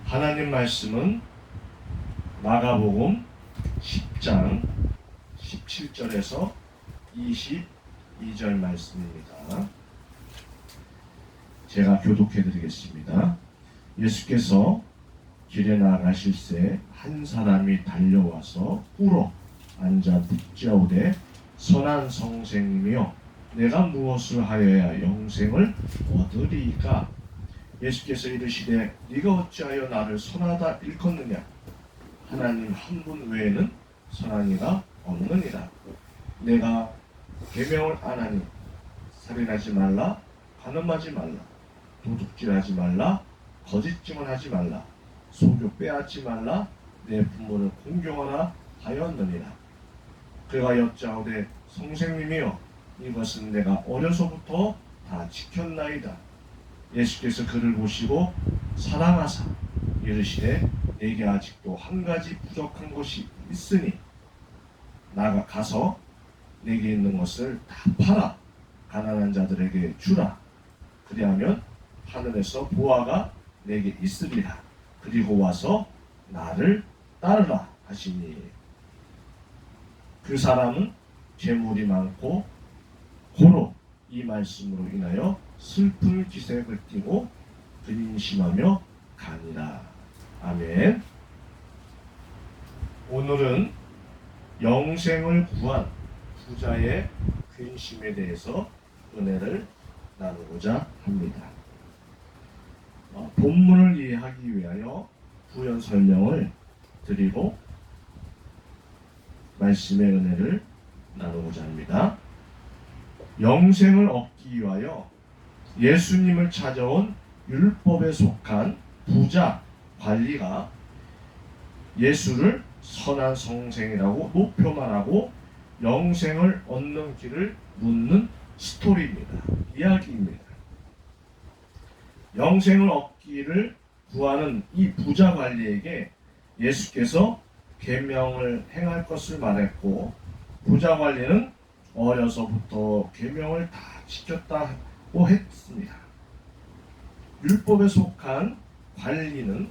하나님 말씀은 마가복음 10장 17절에서 22절 말씀입니다. 제가 교독해 드리겠습니다. 예수께서 길에 나가실 새 한 사람이 달려와서 꿇어 앉아 묻자오되 선한 선생님이여 내가 무엇을 하여야 영생을 얻으리이까? 예수께서 이르시되 네가 어찌하여 나를 선하다 일컫느냐? 하나님 한 분 외에는 선한 이가 없느니라. 내가 계명을 안 하니 살인하지 말라, 간음하지 말라, 도둑질하지 말라, 거짓 증언하지 말라, 소교 빼앗지 말라, 내 부모를 공경하라 하였느니라. 그가 여짜오되 선생님이여 이것은 내가 어려서부터 다 지켰나이다. 예수께서 그를 보시고 사랑하사 이르시되 내게 아직도 한 가지 부족한 것이 있으니 나가 가서 내게 있는 것을 다 팔아 가난한 자들에게 주라. 그리하면 하늘에서 보화가 내게 있으리라. 그리고 와서 나를 따르라 하시니 그 사람은 재물이 많고 고로 이 말씀으로 인하여 슬픈 기색을 띠고 근심하며 가니라. 아멘. 오늘은 영생을 구한 부자의 근심에 대해서 은혜를 나누고자 합니다. 본문을 이해하기 위하여 부연 설명을 드리고 말씀의 은혜를 나누고자 합니다. 영생을 얻기 위하여 예수님을 찾아온 율법에 속한 부자 관리가 예수를 선한 선생이라고 높여만 하고 영생을 얻는 길을 묻는 스토리입니다. 이야기입니다. 영생을 얻기를 구하는 이 부자 관리에게 예수께서 계명을 행할 것을 말했고 부자 관리는 어려서부터 계명을 다 지켰다고 했습니다. 율법에 속한 관리는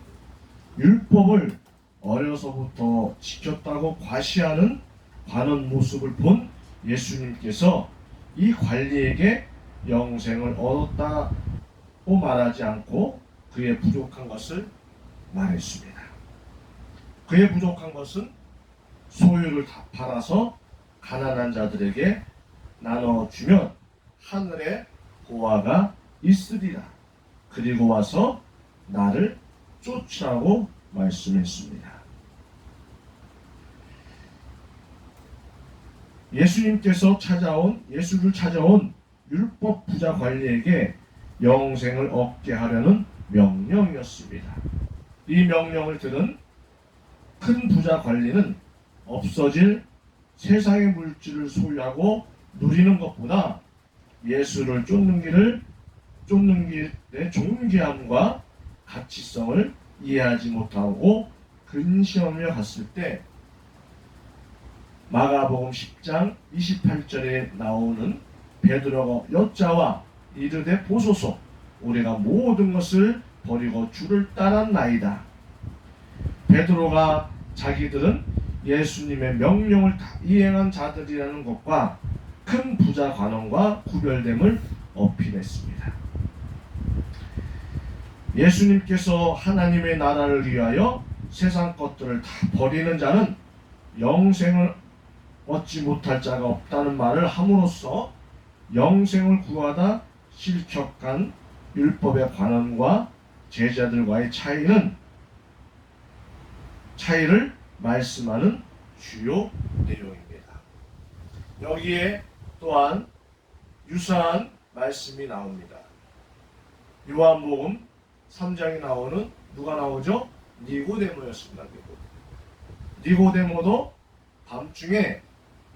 율법을 어려서부터 지켰다고 과시하는 관원 모습을 본 예수님께서 이 관리에게 영생을 얻었다고 말하지 않고 그의 부족한 것을 말했습니다. 그의 부족한 것은 소유를 다 팔아서 가난한 자들에게 나눠주면 하늘에 보화가 있으리라. 그리고 와서 나를 쫓으라고 말씀했습니다. 예수님께서 예수를 찾아온 율법 부자 관리에게 영생을 얻게 하려는 명령이었습니다. 이 명령을 들은 큰 부자 관리는 없어질 세상의 물질을 소유하고 누리는 것보다 예수를 쫓는 길의 존귀함과 가치성을 이해하지 못하고 근심하며 갔을 때 마가복음 10장 28절에 나오는 베드로가 여짜와 이르되 보소서 우리가 모든 것을 버리고 주를 따랐나이다. 베드로가 자기들은 예수님의 명령을 다 이행한 자들이라는 것과 큰 부자 관원과 구별됨을 어필했습니다. 예수님께서 하나님의 나라를 위하여 세상 것들을 다 버리는 자는 영생을 얻지 못할 자가 없다는 말을 함으로써 영생을 구하다 실격한 율법의 관원과 제자들과의 차이를 말씀하는 주요 내용입니다. 여기에 또한 유사한 말씀이 나옵니다. 요한복음 3장에 나오는 누가 나오죠? 니고데모였습니다. 니고데모도 밤중에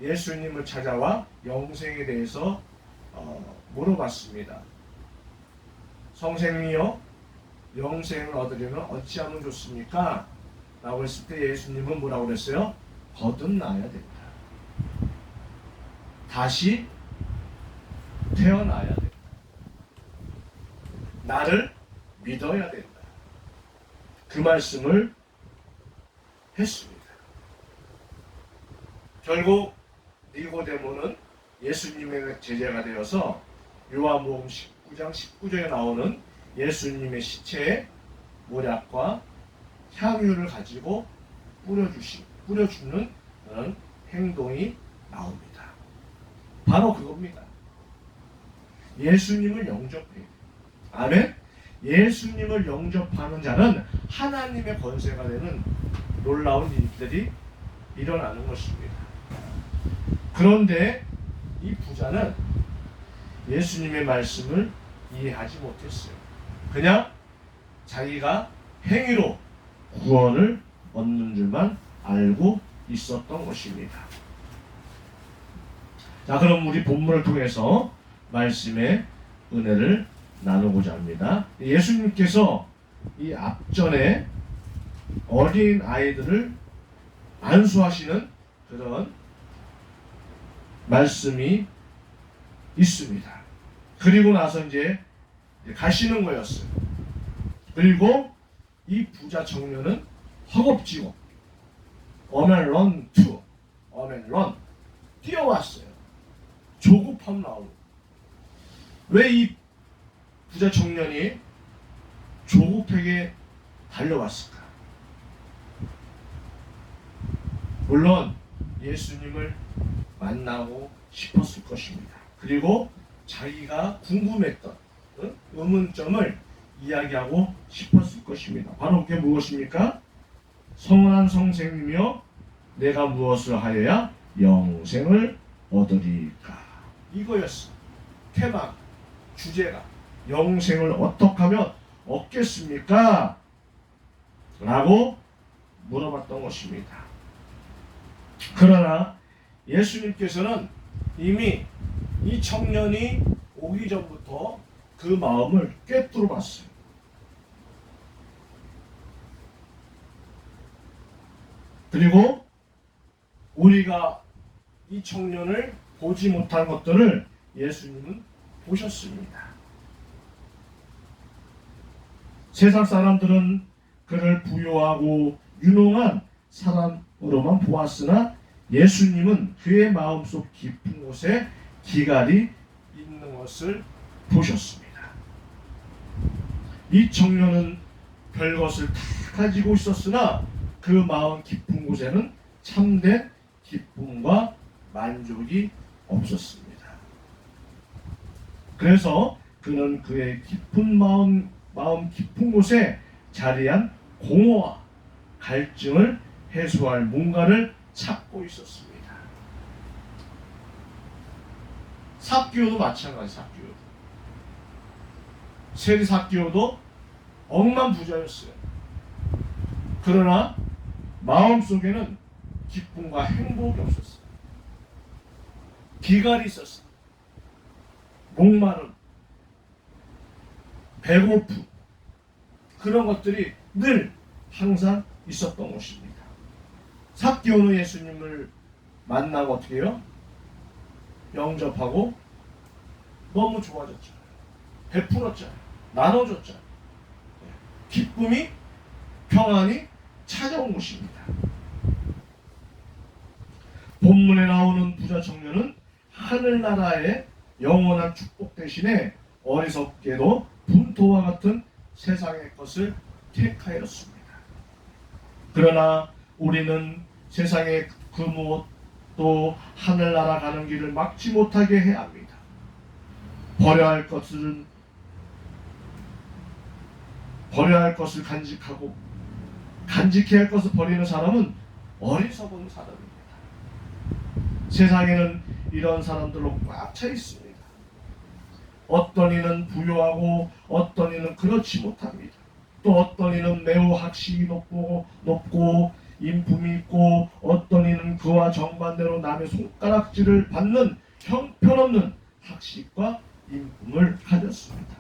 예수님을 찾아와 영생에 대해서 물어봤습니다. 선생님이여 영생을 얻으려면 어찌하면 좋습니까? 라고 했을 때 예수님은 뭐라고 그랬어요? 거듭나야 된다. 다시 태어나야 된다. 나를 믿어야 된다. 그 말씀을 했습니다. 결국 니고데모는 예수님의 제자가 되어서 요한복음 19장 19절에 나오는 예수님의 시체에 모략과 향유를 가지고 뿌려주는 그런 행동이 나옵니다. 바로 그겁니다. 예수님을 영접해요. 아멘. 예수님을 영접하는 자는 하나님의 권세가 되는 놀라운 일들이 일어나는 것입니다. 그런데 이 부자는 예수님의 말씀을 이해하지 못했어요. 그냥 자기가 행위로 구원을 얻는 줄만 알고 있었던 것입니다. 자, 그럼 우리 본문을 통해서 말씀의 은혜를 나누고자 합니다. 예수님께서 이 앞전에 어린 아이들을 안수하시는 그런 말씀이 있습니다. 그리고 나서 이제 가시는 거였어요. 그리고 이 부자 청년은 허겁지겁 어멜런 뛰어왔어요. 조급함 나오고. 왜 이 부자 청년이 조급하게 달려왔을까? 물론 예수님을 만나고 싶었을 것입니다. 그리고 자기가 궁금했던 의문점을 이야기하고 싶었을 것입니다. 바로 그게 무엇입니까? 성한 성생이며 내가 무엇을 하여야 영생을 얻으리까? 이거였어. 테마, 주제가 영생을 어떻게 하면 얻겠습니까? 라고 물어봤던 것입니다. 그러나 예수님께서는 이미 이 청년이 오기 전부터 그 마음을 꿰뚫어 봤어요. 그리고 우리가 이 청년을 보지 못한 것들을 예수님은 보셨습니다. 세상 사람들은 그를 부유하고 유능한 사람으로만 보았으나 예수님은 그의 마음속 깊은 곳에 기갈이 있는 것을 보셨습니다. 이 청년은 별것을 다 가지고 있었으나 그 마음 깊은 곳에는 참된 기쁨과 만족이 없었습니다. 그래서 그는 그의 깊은 마음 깊은 곳에 자리한 공허와 갈증을 해소할 뭔가를 찾고 있었습니다. 삭개오도 마찬가지. 세리 삭개오도 억만 부자였어요. 그러나 마음속에는 기쁨과 행복이 없었어요. 기갈이 있었어요. 목마름, 배고픔, 그런 것들이 늘 항상 있었던 것입니다. 삭개오는 예수님을 만나고 어떻게 해요? 영접하고 너무 좋아졌잖아요. 베풀었잖아요. 나눠줬잖아요. 기쁨이, 평안이 찾아온 것입니다. 본문에 나오는 부자 청년은 하늘나라의 영원한 축복 대신에 어리석게도 분토와 같은 세상의 것을 택하였습니다. 그러나 우리는 세상의 그 무엇도 하늘나라 가는 길을 막지 못하게 해야 합니다. 버려야 할 것을 간직하고 간직해야 할 것을 버리는 사람은 어리석은 사람입니다. 세상에는 이런 사람들로 꽉 차 있습니다. 어떤 이는 부유하고 어떤 이는 그렇지 못합니다. 또 어떤 이는 매우 학식이 높고 인품이 있고 어떤 이는 그와 정반대로 남의 손가락질을 받는 형편없는 학식과 인품을 가졌습니다.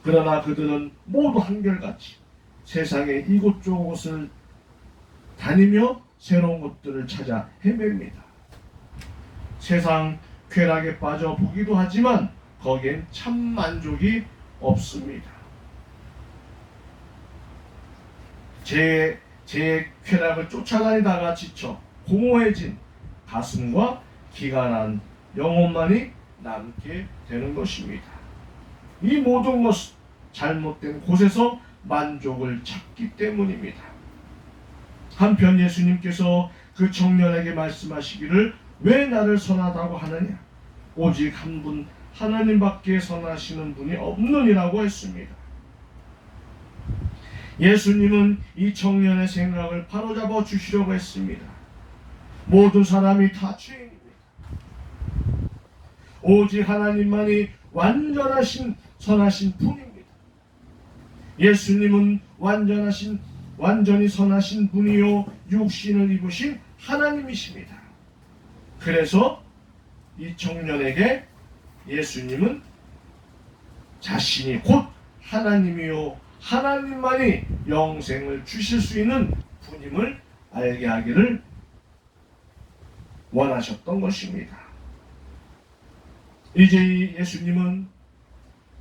그러나 그들은 모두 한결같이 세상의 이곳저곳을 다니며 새로운 것들을 찾아 헤맵니다. 세상 쾌락에 빠져 보기도 하지만 거기엔 참 만족이 없습니다. 제 쾌락을 쫓아다니다가 지쳐 공허해진 가슴과 기가 난 영혼만이 남게 되는 것입니다. 이 모든 것은 잘못된 곳에서 만족을 찾기 때문입니다. 한편 예수님께서 그 청년에게 말씀하시기를 왜 나를 선하다고 하느냐? 오직 한 분 하나님밖에 선하시는 분이 없느니라고 했습니다. 예수님은 이 청년의 생각을 바로잡아 주시려고 했습니다. 모든 사람이 다 죄인입니다. 오직 하나님만이 완전하신 선하신 분입니다. 예수님은 완전히 선하신 분이요 육신을 입으신 하나님이십니다. 그래서 이 청년에게 예수님은 자신이 곧 하나님이요 하나님만이 영생을 주실 수 있는 분임을 알게 하기를 원하셨던 것입니다. 이제 예수님은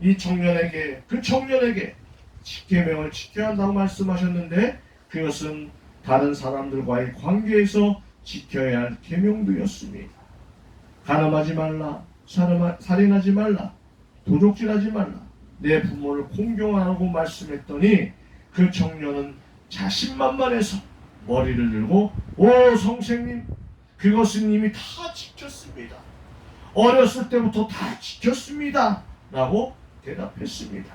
이 청년에게 그 청년에게 십계명을 지켜야 한다고 말씀하셨는데 그것은 다른 사람들과의 관계에서 지켜야 할 계명도였습니다. 가늠하지 말라, 살인하지 말라, 도적질하지 말라, 내 부모를 공경하라고 말씀했더니 그 청년은 자신만만해서 머리를 들고 오 선생님 그것은 이미 다 지켰습니다. 어렸을 때부터 다 지켰습니다. 라고 대답했습니다.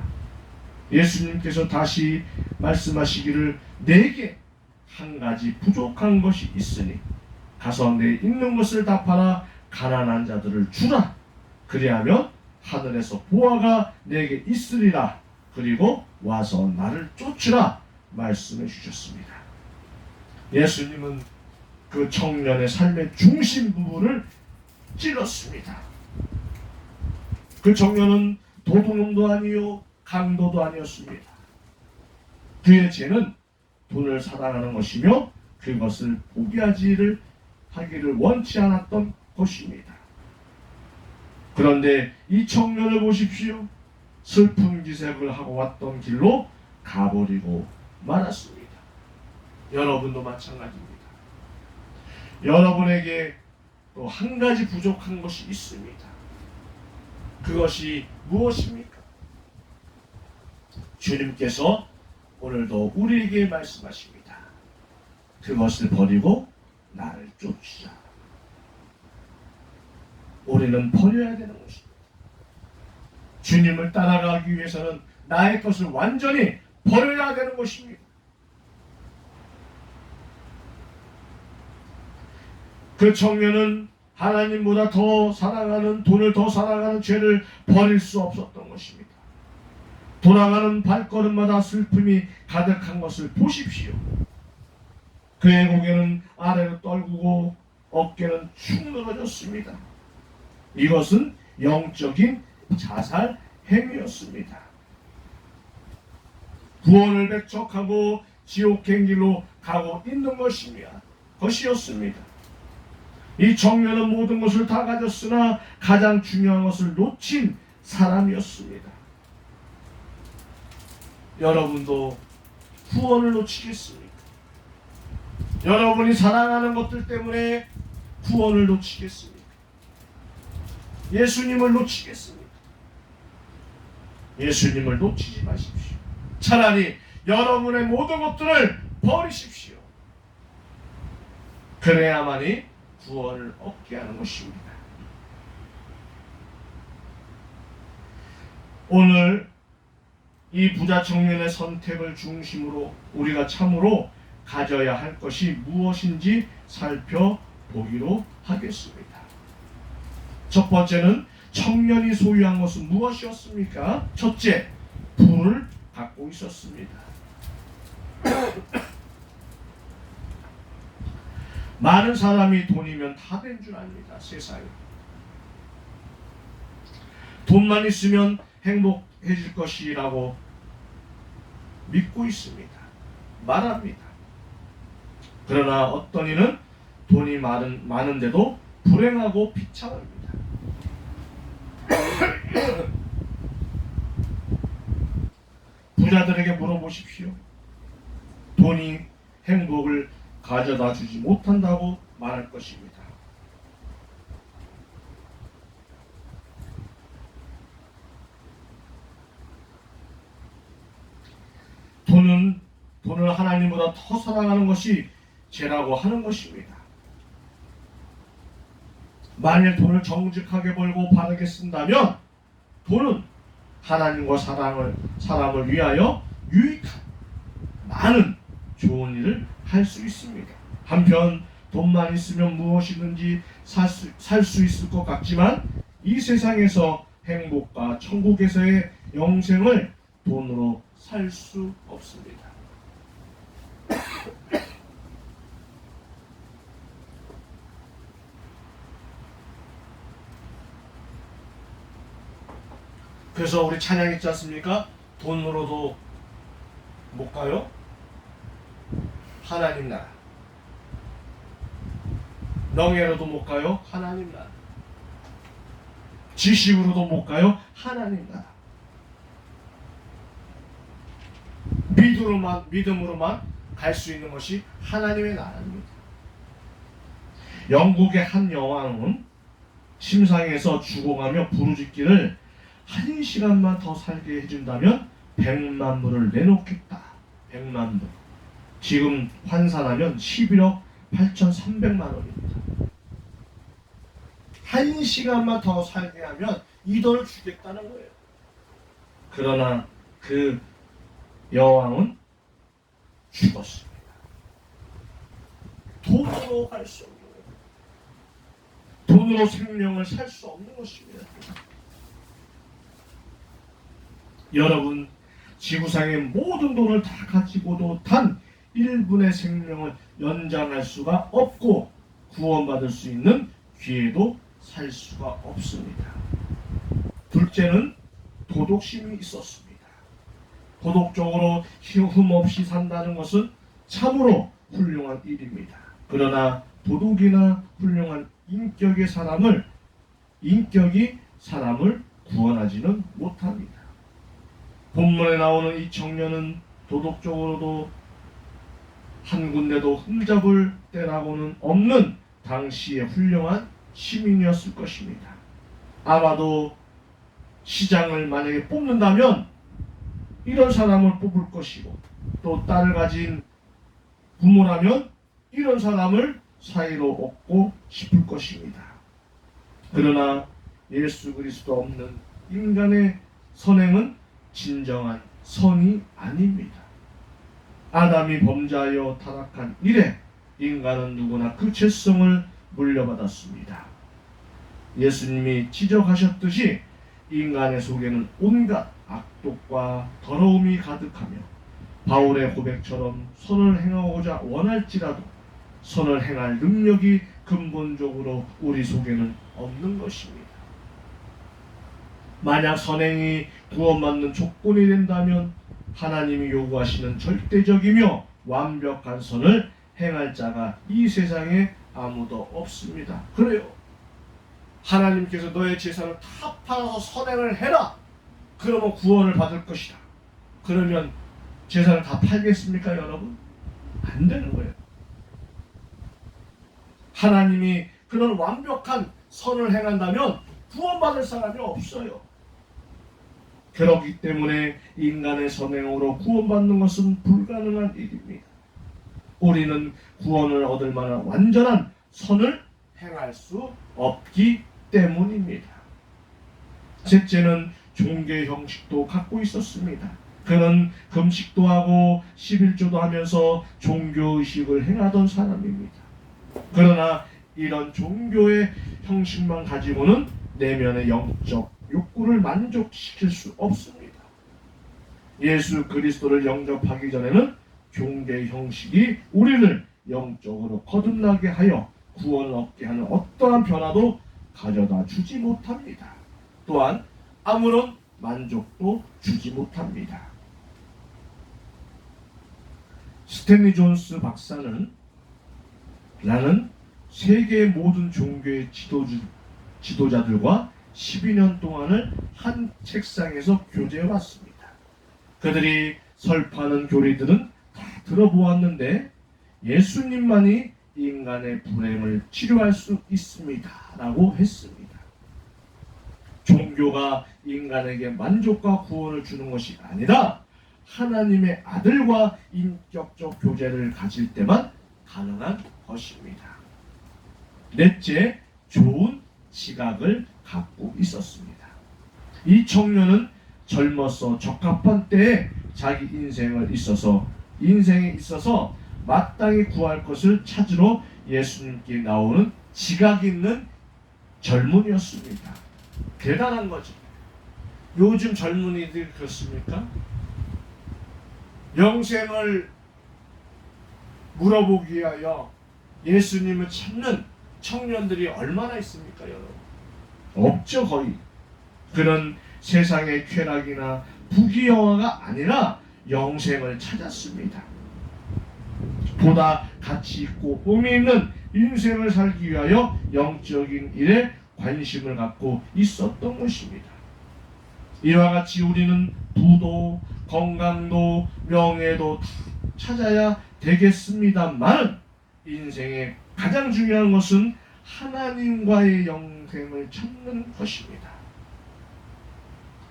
예수님께서 다시 말씀하시기를 내게 한 가지 부족한 것이 있으니 가서 내 있는 것을 다 팔아 가난한 자들을 주라. 그리하면 하늘에서 보화가 내게 있으리라. 그리고 와서 나를 쫓으라 말씀해 주셨습니다. 예수님은 그 청년의 삶의 중심 부분을 찔렀습니다. 그 청년은 도둑놈도 아니요 강도도 아니었습니다. 그의 죄는 돈을 사랑하는 것이며 그것을 포기하기를 원치 않았던 것입니다. 그런데 이 청년을 보십시오. 슬픈 기색을 하고 왔던 길로 가버리고 말았습니다. 여러분도 마찬가지입니다. 여러분에게 또 한 가지 부족한 것이 있습니다. 그것이 무엇입니까? 주님께서 오늘도 우리에게 말씀하십니다. 그것을 버리고 나를 쫓으라. 우리는 버려야 되는 것입니다. 주님을 따라가기 위해서는 나의 것을 완전히 버려야 되는 것입니다. 그 청년은 하나님보다 더 사랑하는 돈을 더 사랑하는 죄를 버릴 수 없었던 것입니다. 돌아가는 발걸음마다 슬픔이 가득한 것을 보십시오. 그의 고개는 아래로 떨구고 어깨는 축 늘어졌습니다. 이것은 영적인 자살 행위였습니다. 구원을 배척하고 지옥행 길로 가고 있는 것이었습니다. 이 청년은 모든 것을 다 가졌으나 가장 중요한 것을 놓친 사람이었습니다. 여러분도 구원을 놓치겠습니까? 여러분이 사랑하는 것들 때문에 구원을 놓치겠습니까? 예수님을 놓치겠습니까? 예수님을 놓치지 마십시오. 차라리 여러분의 모든 것들을 버리십시오. 그래야만이 구원을 얻게 하는 것입니다. 오늘 이 부자 청년의 선택을 중심으로 우리가 참으로 가져야 할 것이 무엇인지 살펴보기로 하겠습니다. 첫 번째는 청년이 소유한 것은 무엇이었습니까? 첫째, 부를 갖고 있었습니다. 많은 사람이 돈이면 다 된 줄 압니다. 세상에. 돈만 있으면 행복해질 것이라고 믿고 있습니다. 말합니다. 그러나 어떤 이는 돈이 많은데도 불행하고 비참합니다. 부자들에게 물어보십시오. 돈이 행복을 가져다 주지 못한다고 말할 것입니다. 돈을 하나님보다 더 사랑하는 것이 죄라고 하는 것입니다. 만일 돈을 정직하게 벌고 바르게 쓴다면 돈은 하나님과 사람을 위하여 유익한 많은 좋은 일을 할 수 있습니다. 한편 돈만 있으면 무엇이든지 살 수 있을 것 같지만 이 세상에서 행복과 천국에서의 영생을 돈으로 살 수 없습니다. 그래서 우리 찬양 있지 않습니까? 돈으로도 못 가요? 하나님 나라. 명예로도 못 가요? 하나님 나라. 지식으로도 못 가요? 하나님 나라. 믿음으로만 갈 수 있는 것이 하나님의 나라입니다. 영국의 한 여왕은 심상에서 죽어가며 부르짖기를 1시간만 더 살게 해준다면 100만 불을 내놓겠다. 100만 불. 지금 환산하면 11억 8,300만 원입니다. 1시간만 더 살게 하면 이 돈을 주겠다는 거예요. 그러나 그 여왕은 죽었습니다. 돈으로 할 수 없는 거예요. 돈으로 생명을 살 수 없는 것입니다. 여러분, 지구상의 모든 돈을 다 가지고도 단 1분의 생명을 연장할 수가 없고 구원받을 수 있는 기회도 살 수가 없습니다. 둘째는 도덕심이 있었습니다. 도덕적으로 흠없이 산다는 것은 참으로 훌륭한 일입니다. 그러나 도덕이나 훌륭한 인격이 사람을 구원하지는 못합니다. 본문에 나오는 이 청년은 도덕적으로도 한 군데도 흠잡을 때라고는 없는 당시의 훌륭한 시민이었을 것입니다. 아마도 시장을 만약에 뽑는다면 이런 사람을 뽑을 것이고 또 딸을 가진 부모라면 이런 사람을 사이로 얻고 싶을 것입니다. 그러나 예수 그리스도 없는 인간의 선행은 진정한 선이 아닙니다. 아담이 범죄하여 타락한 이래 인간은 누구나 그 죄성을 물려받았습니다. 예수님이 지적하셨듯이 인간의 속에는 온갖 악독과 더러움이 가득하며 바울의 고백처럼 선을 행하고자 원할지라도 선을 행할 능력이 근본적으로 우리 속에는 없는 것입니다. 만약 선행이 구원받는 조건이 된다면 하나님이 요구하시는 절대적이며 완벽한 선을 행할 자가 이 세상에 아무도 없습니다. 그래요. 하나님께서 너의 재산을 다 팔아서 선행을 해라. 그러면 구원을 받을 것이다. 그러면 재산을 다 팔겠습니까, 여러분? 안 되는 거예요. 하나님이 그런 완벽한 선을 행한다면 구원받을 사람이 없어요. 그렇기 때문에 인간의 선행으로 구원받는 것은 불가능한 일입니다. 우리는 구원을 얻을 만한 완전한 선을 행할 수 없기 때문입니다. 셋째는 종교 형식도 갖고 있었습니다. 그는 금식도 하고 11조도 하면서 종교의식을 행하던 사람입니다. 그러나 이런 종교의 형식만 가지고는 내면의 영적 욕구를 만족시킬 수 없습니다. 예수 그리스도를 영접하기 전에는 종교의 형식이 우리를 영적으로 거듭나게 하여 구원을 얻게 하는 어떠한 변화도 가져다 주지 못합니다. 또한 아무런 만족도 주지 못합니다. 스탠리 존스 박사는 나는 세계의 모든 종교의 지도자들과 12년 동안을 한 책상에서 교제해 왔습니다. 그들이 설파하는 교리들은 다 들어보았는데 예수님만이 인간의 불행을 치료할 수 있습니다 라고 했습니다. 종교가 인간에게 만족과 구원을 주는 것이 아니라 하나님의 아들과 인격적 교제를 가질 때만 가능한 것입니다. 넷째, 좋은 지각을 갖고 있었습니다. 이 청년은 젊어서 적합한 때에 자기 인생에 있어서 마땅히 구할 것을 찾으러 예수님께 나오는 지각 있는 젊은이였습니다. 대단한 거죠. 요즘 젊은이들이 그렇습니까? 영생을 물어보기 위하여 예수님을 찾는 청년들이 얼마나 있습니까, 여러분? 없죠, 거의. 그런 세상의 쾌락이나 부귀영화가 아니라 영생을 찾았습니다. 보다 가치 있고 의미 있는 인생을 살기 위하여 영적인 일에 관심을 갖고 있었던 것입니다. 이와 같이 우리는 부도, 건강도, 명예도 다 찾아야 되겠습니다만 인생의 가장 중요한 것은 하나님과의 영생을 찾는 것입니다.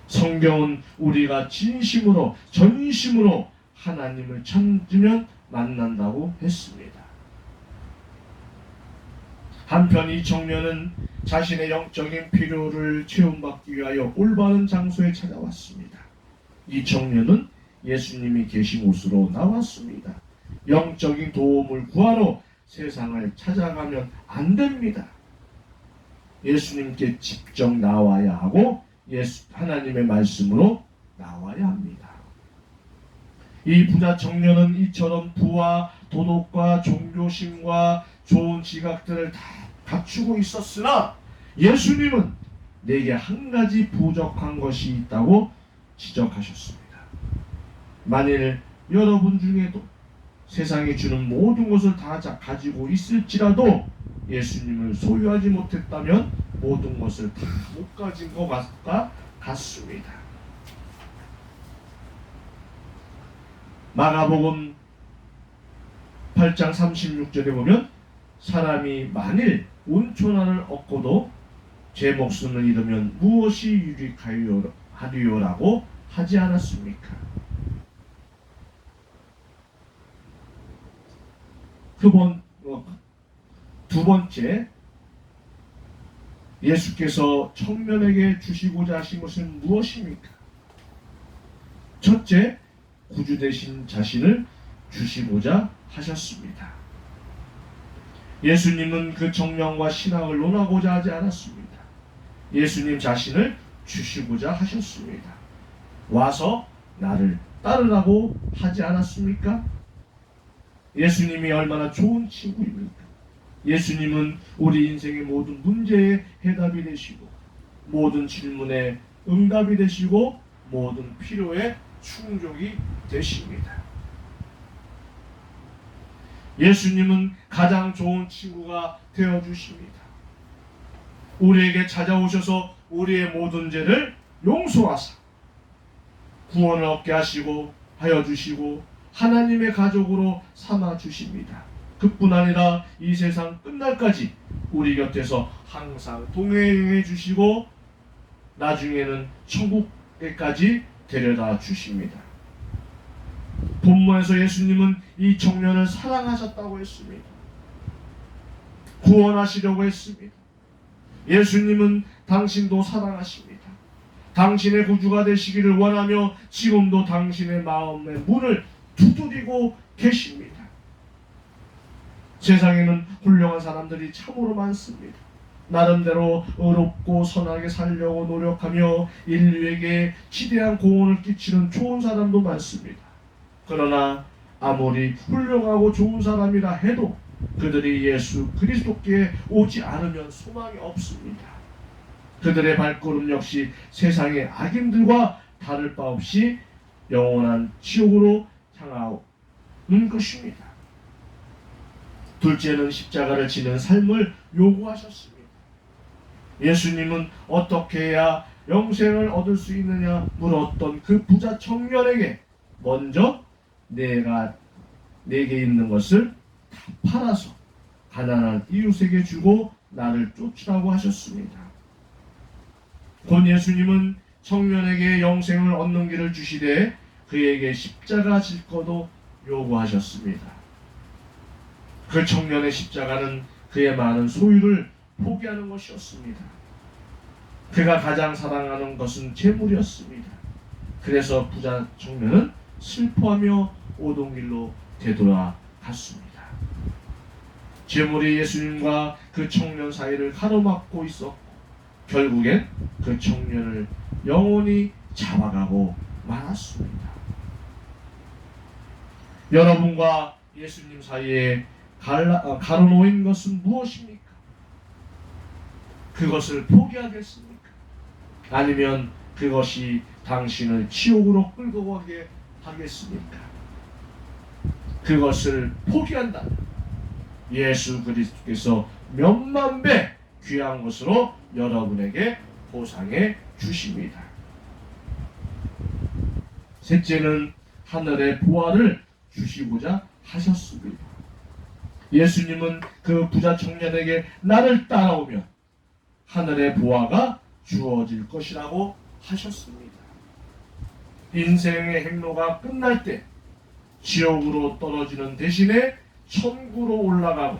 성경은 우리가 진심으로 전심으로 하나님을 찾으면 만난다고 했습니다. 한편 이 청년은 자신의 영적인 필요를 채움받기 위하여 올바른 장소에 찾아왔습니다. 이 청년은 예수님이 계신 곳으로 나왔습니다. 영적인 도움을 구하러 세상을 찾아가면 안 됩니다. 예수님께 직접 나와야 하고 하나님의 말씀으로 나와야 합니다. 이 부자 청년은 이처럼 부와 도덕과 종교심과 좋은 지각들을 다 갖추고 있었으나 예수님은 내게 한 가지 부족한 것이 있다고 지적하셨습니다. 만일 여러분 중에도 세상이 주는 모든 것을 다 가지고 있을지라도 예수님을 소유하지 못했다면 모든 것을 다 못 가진 것 같습니다. 마가복음 8장 36절에 보면 사람이 만일 온천하를 얻고도 제 목숨을 잃으면 무엇이 유익하리요라고 하지 않았습니까? 두 번째, 예수께서 청년에게 주시고자 하신 것은 무엇입니까? 첫째, 구주 되신 자신을 주시고자 하셨습니다. 예수님은 그 청년과 신앙을 논하고자 하지 않았습니다. 예수님 자신을 주시고자 하셨습니다. 와서 나를 따르라고 하지 않았습니까? 예수님이 얼마나 좋은 친구입니까? 예수님은 우리 인생의 모든 문제에 해답이 되시고 모든 질문에 응답이 되시고 모든 필요에 충족이 되십니다. 예수님은 가장 좋은 친구가 되어주십니다. 우리에게 찾아오셔서 우리의 모든 죄를 용서하사 구원을 얻게 하시고 하여 주시고 하나님의 가족으로 삼아 주십니다. 그뿐 아니라 이 세상 끝날까지 우리 곁에서 항상 동행해 주시고 나중에는 천국에까지 데려다 주십니다. 본문에서 예수님은 이 청년을 사랑하셨다고 했습니다. 구원하시려고 했습니다. 예수님은 당신도 사랑하십니다. 당신의 구주가 되시기를 원하며 지금도 당신의 마음의 문을 두드리고 계십니다. 세상에는 훌륭한 사람들이 참으로 많습니다. 나름대로 의롭고 선하게 살려고 노력하며 인류에게 지대한 공헌을 끼치는 좋은 사람도 많습니다. 그러나 아무리 훌륭하고 좋은 사람이라 해도 그들이 예수 그리스도께 오지 않으면 소망이 없습니다. 그들의 발걸음 역시 세상의 악인들과 다를 바 없이 영원한 지옥으로 향하는 것입니다. 둘째는 십자가를 지는 삶을 요구하셨습니다. 예수님은 어떻게 해야 영생을 얻을 수 있느냐 물었던 그 부자 청년에게 먼저 내가 내게 있는 것을 다 팔아서 가난한 이웃에게 주고 나를 쫓으라고 하셨습니다. 곧 예수님은 청년에게 영생을 얻는 길을 주시되 그에게 십자가 질거도 요구하셨습니다. 그 청년의 십자가는 그의 많은 소유를 포기하는 것이었습니다. 그가 가장 사랑하는 것은 재물이었습니다. 그래서 부자 청년은 슬퍼하며 오동길로 되돌아갔습니다. 재물이 예수님과 그 청년 사이를 가로막고 있었고 결국엔 그 청년을 영원히 잡아가고 말았습니다. 여러분과 예수님 사이에 가로놓인 것은 무엇입니까? 그것을 포기하겠습니까? 아니면 그것이 당신을 지옥으로 끌고 가게 하겠습니까? 그것을 포기한다면 예수 그리스도께서 몇만 배 귀한 것으로 여러분에게 보상해 주십니다. 셋째는 하늘의 보화를 주시고자 하셨습니다. 예수님은 그 부자 청년에게 나를 따라오면 하늘의 보화가 주어질 것이라고 하셨습니다. 인생의 행로가 끝날 때 지옥으로 떨어지는 대신에 천국으로 올라가고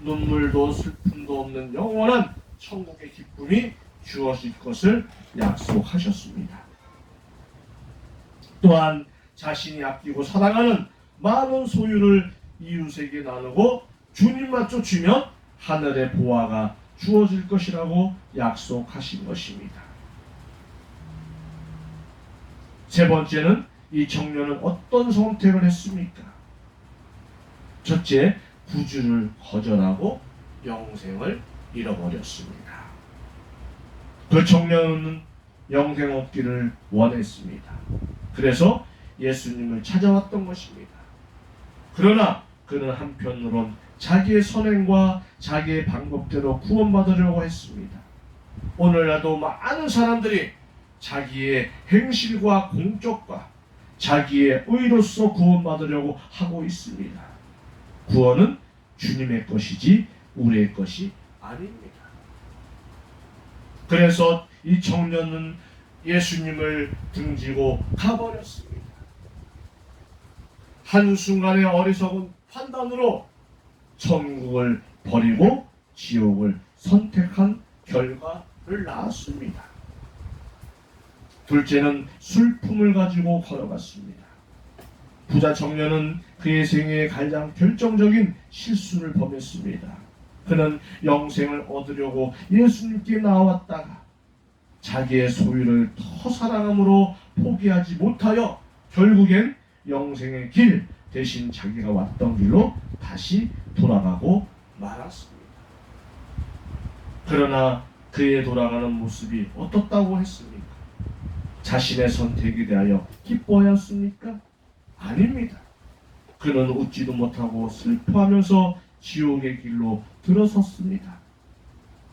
눈물도 슬픔도 없는 영원한 천국의 기쁨이 주어질 것을 약속하셨습니다. 또한 자신이 아끼고 사랑하는 많은 소유를 이웃에게 나누고 주님만 쫓으면 하늘의 보화가 주어질 것이라고 약속하신 것입니다. 세 번째는 이 청년은 어떤 선택을 했습니까? 첫째, 구주를 거절하고 영생을 잃어버렸습니다. 그 청년은 영생 얻기를 원했습니다. 그래서 예수님을 찾아왔던 것입니다. 그러나 그는 한편으론 자기의 선행과 자기의 방법대로 구원받으려고 했습니다. 오늘날도 많은 사람들이 자기의 행실과 공적과 자기의 의로서 구원받으려고 하고 있습니다. 구원은 주님의 것이지 우리의 것이 아닙니다. 그래서 이 청년은 예수님을 등지고 가버렸습니다. 한순간의 어리석은 판단으로 천국을 버리고 지옥을 선택한 결과를 낳았습니다. 둘째는 슬픔을 가지고 걸어갔습니다. 부자 청년은 그의 생애의 가장 결정적인 실수를 범했습니다. 그는 영생을 얻으려고 예수님께 나왔다가 자기의 소유를 더 사랑함으로 포기하지 못하여 결국엔 영생의 길 대신 자기가 왔던 길로 다시 돌아가고 말았습니다. 그러나 그의 돌아가는 모습이 어떻다고 했습니까? 자신의 선택에 대하여 기뻐하였습니까? 아닙니다. 그는 웃지도 못하고 슬퍼하면서 지옥의 길로 들어섰습니다.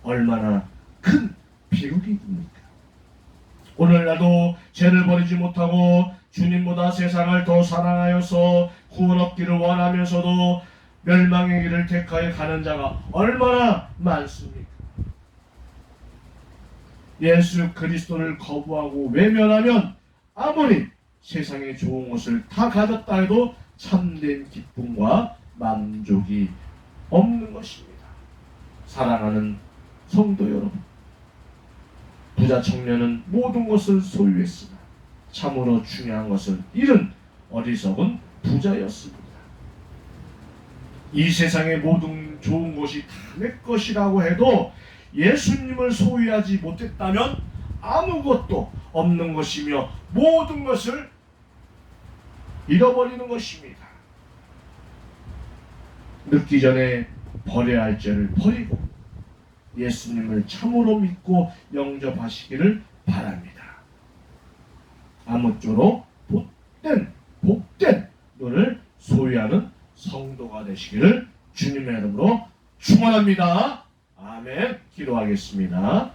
얼마나 큰 비극입니까? 오늘날도 죄를 버리지 못하고 주님보다 세상을 더 사랑하여서 구원 얻기를 원하면서도 멸망의 길을 택하여 가는 자가 얼마나 많습니까? 예수 그리스도를 거부하고 외면하면 아무리 세상에 좋은 것을 다 가졌다 해도 참된 기쁨과 만족이 없는 것입니다. 사랑하는 성도 여러분, 부자 청년은 모든 것을 소유했으나 참으로 중요한 것은 잃은 어리석은 부자였습니다. 이 세상의 모든 좋은 것이 다 내 것이라고 해도 예수님을 소유하지 못했다면 아무것도 없는 것이며 모든 것을 잃어버리는 것입니다. 늙기 전에 버려야 할 죄를 버리고 예수님을 참으로 믿고 영접하시기를 바랍니다. 아무쪼록 복된 눈을 소유하는 성도가 되시기를 주님의 이름으로 축원합니다. 아멘. 기도하겠습니다.